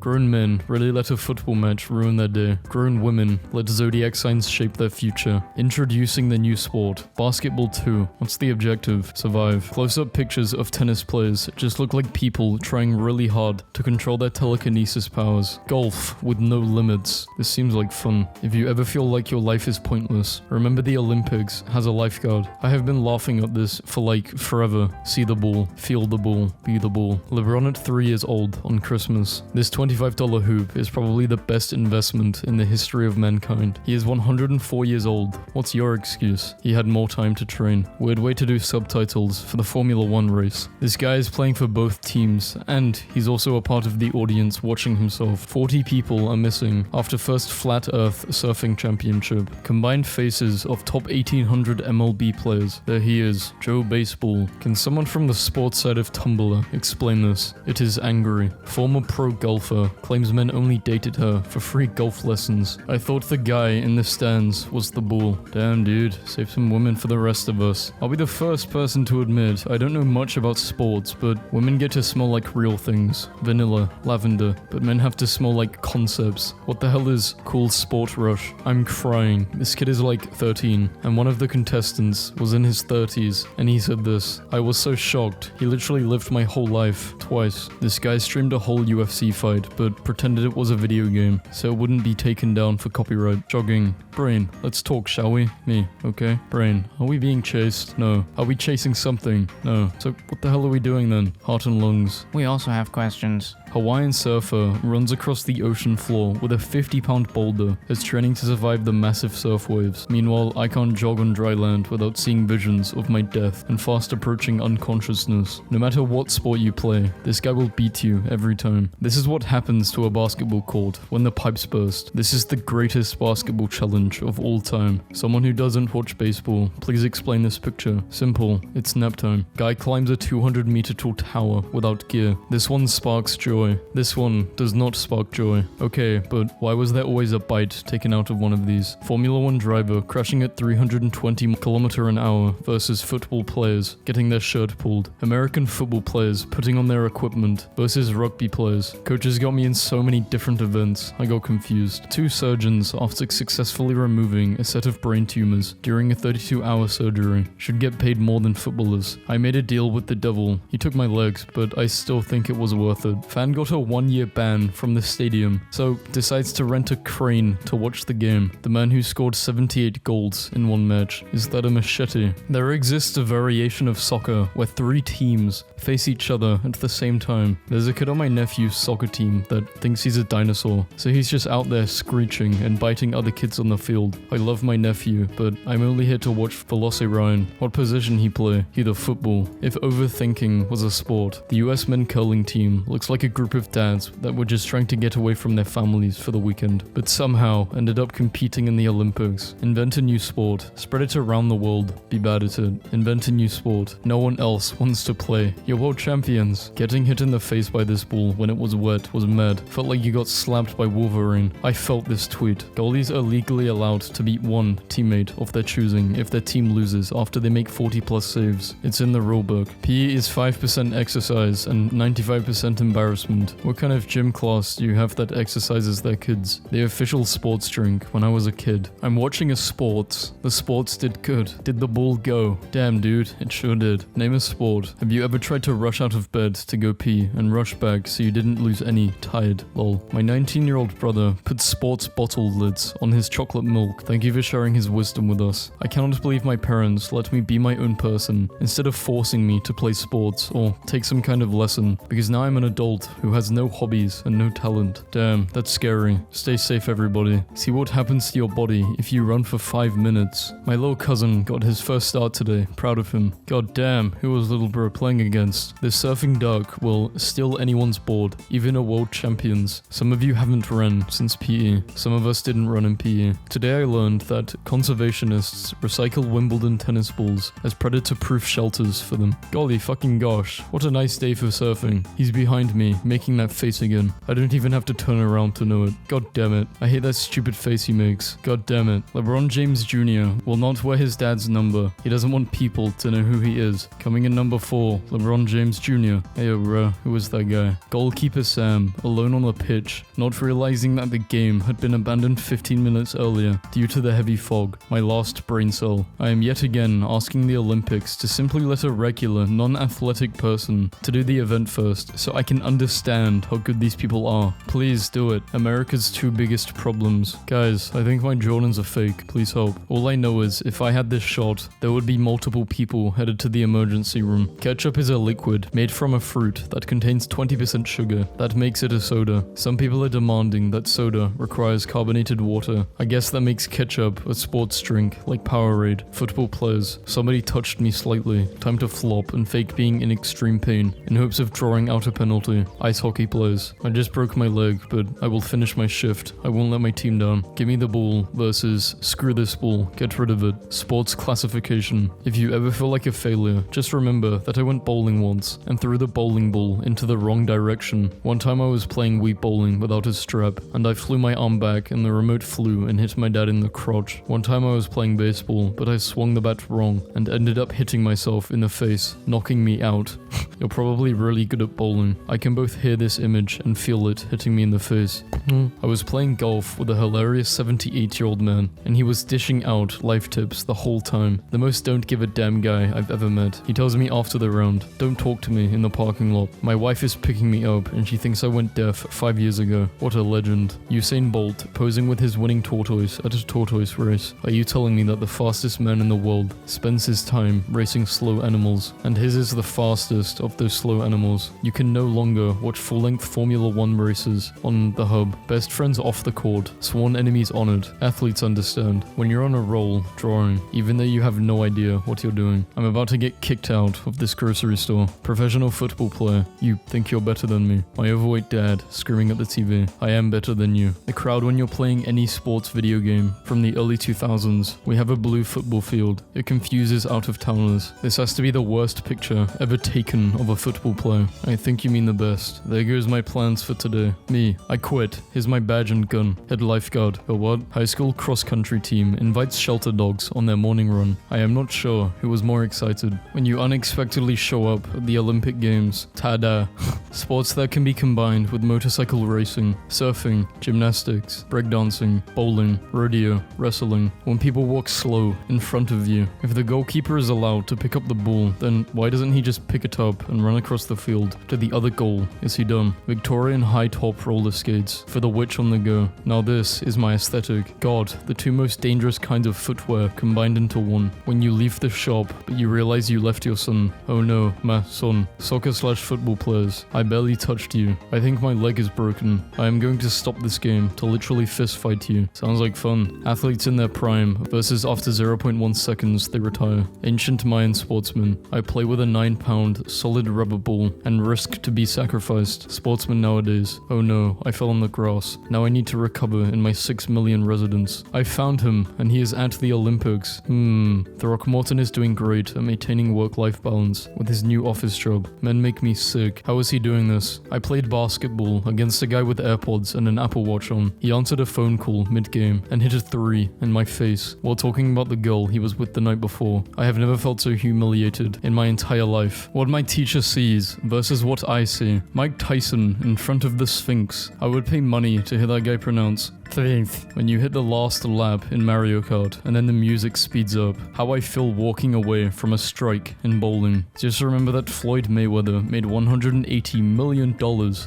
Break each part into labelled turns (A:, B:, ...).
A: Grown men really let a football match ruin their day. Grown women let zodiac signs shape their future. Introducing the new sport, Basketball 2. What's the objective? Survive. Close-up pictures of tennis players just look like people trying really hard to control their telekinesis powers. Golf with no limits. This seems like fun. If you ever feel like your life is pointless, remember the Olympics has a lifeguard. I have been laughing at this for like forever. See the ball, feel the ball, be the ball. LeBron at 3 years old on Christmas. This $25 hoop is probably the best investment in the history of mankind. He is 104 years old. What's your excuse? He had more time to train. Weird way to do subtitles for the Formula 1 race. This guy is playing for both teams, and he's also a part of the audience watching himself. 40 people are missing after first Flat Earth Surfing Championship. Combined faces of top 1800 MLB players. There he is, Joe Baseball. Can someone from the sports side of Tumblr explain this? It is angry. Former pro golfer claims men only dated her for free golf lessons. I thought the guy in the stands was the bull. Damn dude, save some women for the rest of us. I'll be the first person to admit I don't know much about sports, but women get to smell like real things. Vanilla, lavender, but men have to smell like concepts. What the hell is cool sport rush? I'm crying. This kid is like 13, and one of the contestants was in his 30s, and he said this. I was so shocked. He literally lived my whole life twice. This guy streamed a whole UFC fight, but pretended it was a video game, so it wouldn't be taken down for copyright. Jogging. Brain, let's talk, shall we? Me, okay? Brain, are we being chased? No. Are we chasing something? No. So what the hell are we doing then? Heart and lungs.
B: We also have questions.
A: Hawaiian surfer runs across the ocean floor with a 50-pound boulder as training to survive the massive surf waves. Meanwhile, I can't jog on dry land without seeing visions of my death and fast approaching unconsciousness. No matter what sport you play, this guy will beat you every time. This is what happens to a basketball court when the pipes burst. This is the greatest basketball challenge of all time. Someone who doesn't watch baseball, please explain this picture. Simple, it's nap time. Guy climbs a 200-meter tall tower without gear. This one sparks joy. This one does not spark joy. Okay, but why was there always a bite taken out of one of these? Formula 1 driver crashing at 320 km/h versus football players getting their shirt pulled. American football players putting on their equipment versus rugby players. Coaches got me in so many different events, I got confused. 2 surgeons, after successfully removing a set of brain tumors during a 32-hour surgery, should get paid more than footballers. I made a deal with the devil. He took my legs, but I still think it was worth it. Fan got a 1-year ban from the stadium, so decides to rent a crane to watch the game. The man who scored 78 goals in one match. Is that a machete? There exists a variation of soccer where 3 teams face each other at the same time. There's a kid on my nephew's soccer team that thinks he's a dinosaur, so he's just out there screeching and biting other kids on the field. I love my nephew, but I'm only here to watch Ryan. What position he play? Either football. If overthinking was a sport, the US men curling team looks like a group of dads that were just trying to get away from their families for the weekend, but somehow ended up competing in the Olympics. Invent a new sport. Spread it around the world. Be bad at it. Invent a new sport. No one else wants to play. You're world champions. Getting hit in the face by this ball when it was wet was mad. Felt like you got slapped by Wolverine. I felt this tweet. Goalies are legally allowed to beat one teammate of their choosing if their team loses after they make 40+ saves. It's in the rulebook. PE is 5% exercise and 95% embarrassment. What kind of gym class do you have that exercises their kids? The official sports drink when I was a kid. I'm watching a sports. The sports did good. Did the ball go? Damn dude, it sure did. Name a sport. Have you ever tried to rush out of bed to go pee and rush back so you didn't lose any? Tired. Lol. My 19-year-old brother put sports bottle lids on his chocolate milk. Thank you for sharing his wisdom with us. I cannot believe my parents let me be my own person instead of forcing me to play sports or take some kind of lesson, because now I'm an adult who has no hobbies and no talent. Damn, that's scary. Stay safe everybody. See what happens to your body if you run for 5 minutes. My little cousin got his first start today. Proud of him. God damn, who was little bro playing against? This surfing duck will steal anyone's board, even a world champions. Some of you haven't run since PE. Some of us didn't run in PE. Today I learned that conservationists recycle Wimbledon tennis balls as predator-proof shelters for them. Golly fucking gosh, what a nice day for surfing. He's behind me, making that face again. I don't even have to turn around to know it. God damn it. I hate that stupid face he makes. God damn it. LeBron James Jr. will not wear his dad's number. He doesn't want people to know who he is. Coming in number 4, LeBron James Jr. Hey bro, who is that guy? Goalkeeper Sam alone on the pitch, not realizing that the game had been abandoned 15 minutes earlier due to the heavy fog, my last brain cell. I am yet again asking the Olympics to simply let a regular, non-athletic person to do the event first so I can understand how good these people are. Please do it. America's two biggest problems. Guys, I think my Jordans are fake. Please help. All I know is if I had this shot, there would be multiple people headed to the emergency room. Ketchup is a liquid made from a fruit that contains 20% sugar. That makes it a soda. Some people are demanding that soda requires carbonated water. I guess that makes ketchup a sports drink like Powerade. Football players. Somebody touched me slightly. Time to flop and fake being in extreme pain in hopes of drawing out a penalty. Ice hockey players. I just broke my leg, but I will finish my shift. I won't let my team down. Give me the ball versus screw this ball. Get rid of it. Sports classification. If you ever feel like a failure, just remember that I went bowling once and threw the bowling ball into the wrong direction. One time I was playing Wii bowling without a strap, and I flew my arm back and the remote flew and hit my dad in the crotch. One time I was playing baseball, but I swung the bat wrong and ended up hitting myself in the face, knocking me out. You're probably really good at bowling. I can both hear this image and feel it hitting me in the face. I was playing golf with a hilarious 78-year-old man, and he was dishing out life tips the whole time. The most don't give a damn guy I've ever met. He tells me after the round, don't talk to me in the parking lot. My wife is picking me up and she thinks I went deaf 5 years ago. What a legend. Usain Bolt posing with his winning tortoise at a tortoise race. Are you telling me that the fastest man in the world spends his time racing slow animals, and his is the fastest of those slow animals? You can no longer watch full-length Formula 1 races on the hub. Best friends off the court, sworn enemies honored. Athletes understand. When you're on a roll, drawing, even though you have no idea what you're doing. I'm about to get kicked out of this grocery store. Professional football player, you think you're better than me. My overweight dad screaming at the TV, I am better than you. The crowd when you're playing any sports video game from the early 2000s. We have a blue football field. It confuses out-of-towners. This has to be the worst picture ever taken of a football player. I think you mean the best. There goes my plans for today. Me, I quit. Here's my badge and gun. Head lifeguard. A what? High school cross-country team invites shelter dogs on their morning run. I am not sure who was more excited when you unexpectedly show up at the Olympic Games. Tada! Sports that can be combined with motorcycle racing, surfing, gymnastics, breakdancing, bowling, rodeo, wrestling. When people walk slow in front of you. If the goalkeeper is allowed to pick up the ball, then why doesn't he just pick it up and run across the field to the other goal? Is he done? Victorian high-top roller skates for the witch on the go. Now this is my aesthetic. God, the two most dangerous kinds of footwear combined into one. When you leave the shop, but you realize you left your son. Oh no, my son. Soccer/football players. I barely touched you. I think my leg is broken. I am going to stop this game to literally fist fight you. Sounds like fun. Athletes in their prime versus after 0.1 seconds they retire. Ancient Mayan sportsman. I play with a 9-pound solid rubber ball and risk to be sacrificed. Sportsman nowadays. Oh no, I fell on the grass. Now I need to recover in my 6 million residents. I found him and he is at the Olympics. Throckmorton is doing great at maintaining work-life balance with his new office job. Men make me sick. How is he doing this? I played basketball against a guy with AirPods and an Apple Watch on. He answered a phone call mid-game and hit a 3 in my face while talking about the girl he was with the night before. I have never felt so humiliated in my entire life. What my teacher sees versus what I see. Mike Tyson in front of the Sphinx. I would pay money to hear that guy pronounce when you hit the last lap in Mario Kart and then the music speeds up. How I feel walking away from a strike in bowling. Just remember that Floyd Mayweather made $180 million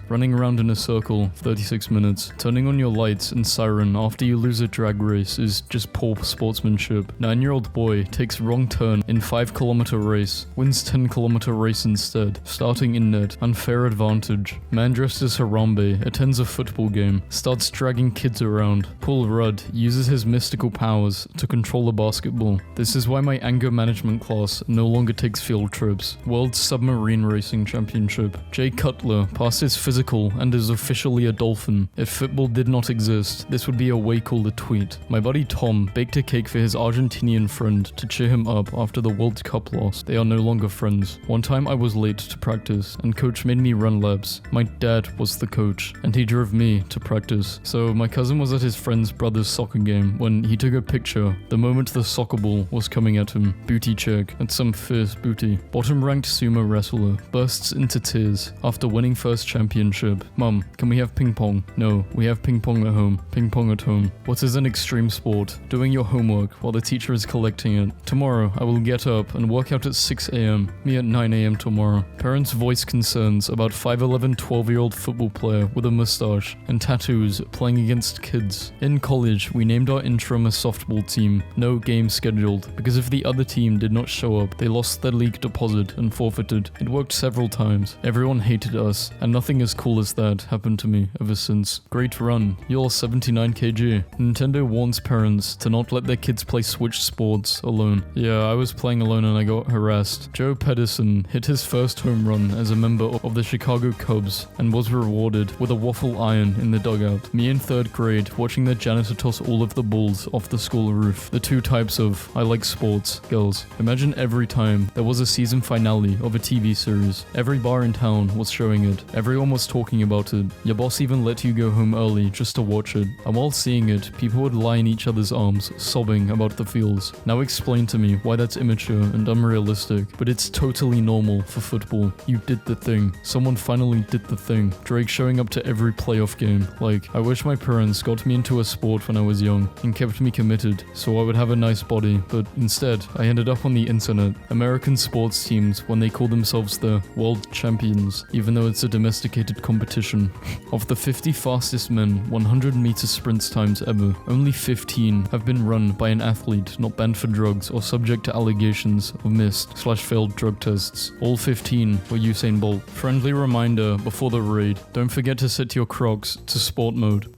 A: running around in a circle for 36 minutes. Turning on your lights and siren after you lose a drag race is just poor sportsmanship. 9-year-old boy takes wrong turn in 5-kilometer race, wins 10-kilometer race instead, starting in net, unfair advantage. Man dressed as Harambe attends a football game, starts dragging kids around. Paul Rudd uses his mystical powers to control a basketball. This is why my anger management class no longer takes field trips. World Submarine Racing Championship. Jay Cutler passed his physical and is officially a dolphin. If football did not exist, this would be a way cooler tweet. My buddy Tom baked a cake for his Argentinian friend to cheer him up after the World Cup loss. They are no longer friends. One time I was late to practice and coach made me run laps. My dad was the coach and he drove me to practice. So my cousin was was at his friend's brother's soccer game when he took a picture the moment the soccer ball was coming at him. Booty check. That's some fierce booty. Bottom ranked sumo wrestler bursts into tears after winning first championship. Mum, can we have ping pong? No, we have ping pong at home. Ping pong at home. What is an extreme sport? Doing your homework while the teacher is collecting it. Tomorrow, I will get up and work out at 6 a.m. Me at 9 a.m. tomorrow. Parents voice concerns about 5'11" 12-year-old football player with a mustache and tattoos playing against kids. In college, we named our interim a softball team. No game scheduled, because if the other team did not show up, they lost their league deposit and forfeited. It worked several times. Everyone hated us, and nothing as cool as that happened to me ever since. Great run. You're 79 kg. Nintendo warns parents to not let their kids play Switch sports alone. Yeah, I was playing alone and I got harassed. Joe Pedersen hit his first home run as a member of the Chicago Cubs and was rewarded with a waffle iron in the dugout. Me in 3rd grade watching the janitor toss all of the balls off the school roof. The two types of I like sports girls. Imagine every time there was a season finale of a TV series. Every bar in town was showing it. Everyone was talking about it. Your boss even let you go home early just to watch it. And while seeing it, people would lie in each other's arms, sobbing about the feels. Now explain to me why that's immature and unrealistic, but it's totally normal for football. You did the thing. Someone finally did the thing. Drake showing up to every playoff game. Like, I wish my parents got me into a sport when I was young and kept me committed so I would have a nice body, but instead, I ended up on the internet. American sports teams when they call themselves the world champions, even though it's a domesticated competition. Of the 50 fastest men 100-meter sprint times ever, only 15 have been run by an athlete not banned for drugs or subject to allegations of missed/failed drug tests. All 15 were Usain Bolt. Friendly reminder before the raid, don't forget to set your Crocs to sport mode.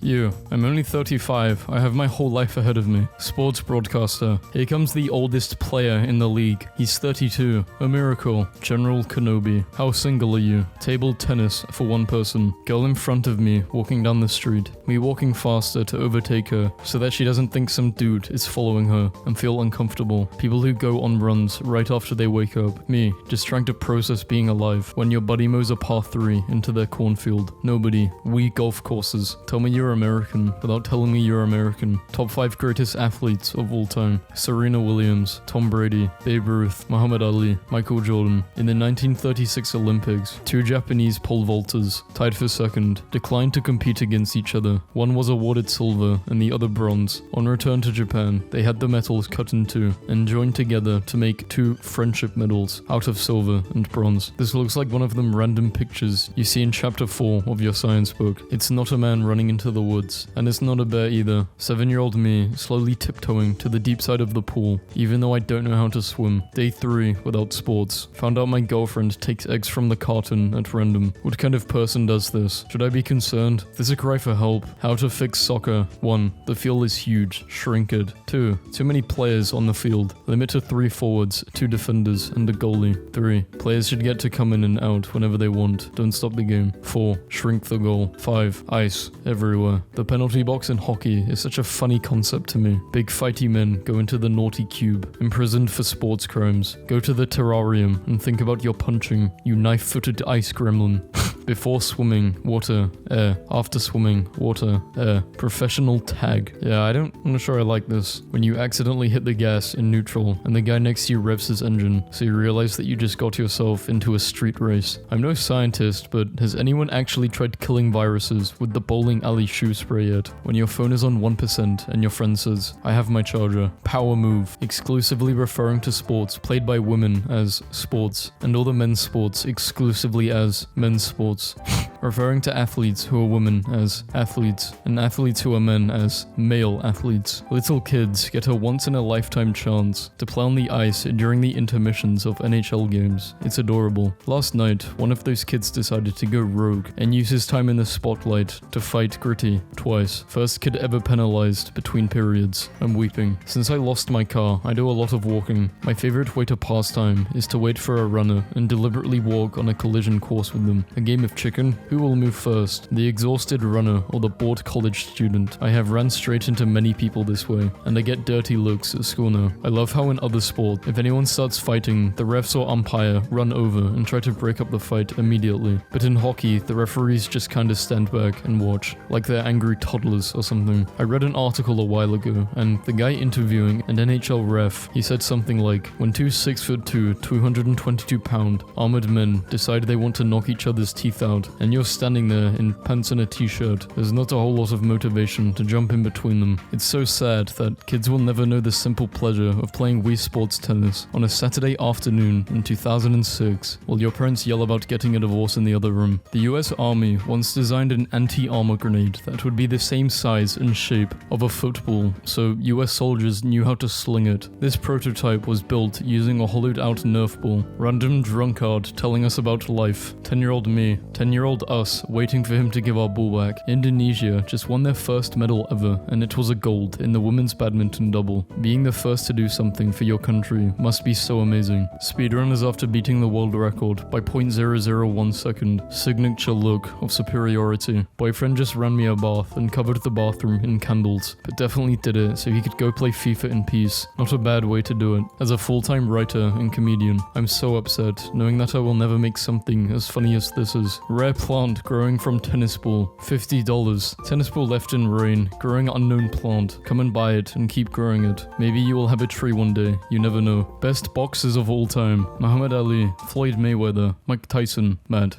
A: I'm only 35, I have my whole life ahead of me. Sports broadcaster. Here comes the oldest player in the league. He's 32. A miracle. General Kenobi. How single are you? Table tennis for one person. Girl in front of me walking down the street. Me walking faster to overtake her so that she doesn't think some dude is following her and feel uncomfortable. People who go on runs right after they wake up. Me, just trying to process being alive when your buddy mows a par 3 into their cornfield. Nobody. We golf courses. Tell me you're American without telling me you're American. Top 5 greatest athletes of all time. Serena Williams, Tom Brady, Babe Ruth, Muhammad Ali, Michael Jordan. In the 1936 Olympics, 2 Japanese pole vaulters, tied for second, declined to compete against each other. One was awarded silver and the other bronze. On return to Japan, they had the medals cut in 2 and joined together to make 2 friendship medals out of silver and bronze. This looks like one of them random pictures you see in chapter 4 of your science book. It's not a man running into the woods, and it's not a bear either. 7-year-old me slowly tiptoeing to the deep side of the pool, even though I don't know how to swim. Day 3 without sports. Found out my girlfriend takes eggs from the carton at random. What kind of person does this? Should I be concerned? There's a cry for help. How to fix soccer. 1. The field is huge. Shrink it. 2. Too many players on the field. Limit to 3 forwards, 2 defenders, and a goalie. 3. Players should get to come in and out whenever they want. Don't stop the game. 4. Shrink the goal. 5. Ice everywhere. The penalty box in hockey is such a funny concept to me. Big fighty men go into the naughty cube. Imprisoned for sports crimes. Go to the terrarium and think about your punching, you knife-footed ice gremlin. Before swimming, water, air. After swimming, water, air. Professional tag. Yeah, I'm not sure I like this. When you accidentally hit the gas in neutral and the guy next to you revs his engine, so you realize that you just got yourself into a street race. I'm no scientist, but has anyone actually tried killing viruses with the bowling alley shoe spray yet? When your phone is on 1% and your friend says, I have my charger. Power move. Exclusively referring to sports played by women as sports, and all the men's sports exclusively as men's sports. Referring to athletes who are women as athletes, and athletes who are men as male athletes. Little kids get a once-in-a-lifetime chance to play on the ice during the intermissions of NHL games. It's adorable. Last night, one of those kids decided to go rogue and use his time in the spotlight to fight Gritty twice. First kid ever penalized between periods. I'm weeping. Since I lost my car, I do a lot of walking. My favorite way to pass time is to wait for a runner and deliberately walk on a collision course with them. A game of chicken? Who will move first? The exhausted runner or the bored college student? I have ran straight into many people this way, and I get dirty looks at school now. I love how in other sport, if anyone starts fighting, the refs or umpire run over and try to break up the fight immediately. But in hockey, the referees just kinda stand back and watch, like they're angry toddlers or something. I read an article a while ago, and the guy interviewing an NHL ref, he said something like, when two 6'2", 222-pound armored men decide they want to knock each other's teeth out, and you're standing there in pants and a t-shirt, there's not a whole lot of motivation to jump in between them. It's so sad that kids will never know the simple pleasure of playing Wii Sports Tennis on a Saturday afternoon in 2006, while your parents yell about getting a divorce in the other room. The US Army once designed an anti-armor grenade that would be the same size and shape of a football, so US soldiers knew how to sling it. This prototype was built using a hollowed out Nerf ball. Random drunkard telling us about life. 10-year-old me, 10-year-old us, waiting for him to give our ball back. Indonesia just won their first medal ever, and it was a gold in the women's badminton double. Being the first to do something for your country must be so amazing. Speedrunners after beating the world record by 0.001 second. Signature look of superiority. Boyfriend just ran me a bath and covered the bathroom in candles, but definitely did it so he could go play FIFA in peace. Not a bad way to do it. As a full-time writer and comedian, I'm so upset knowing that I will never make something as funny as this is. Rare plant growing from tennis ball. $50. Tennis ball left in rain. Growing unknown plant. Come and buy it and keep growing it. Maybe you will have a tree one day. You never know. Best boxers of all time. Muhammad Ali, Floyd Mayweather, Mike Tyson. Mad.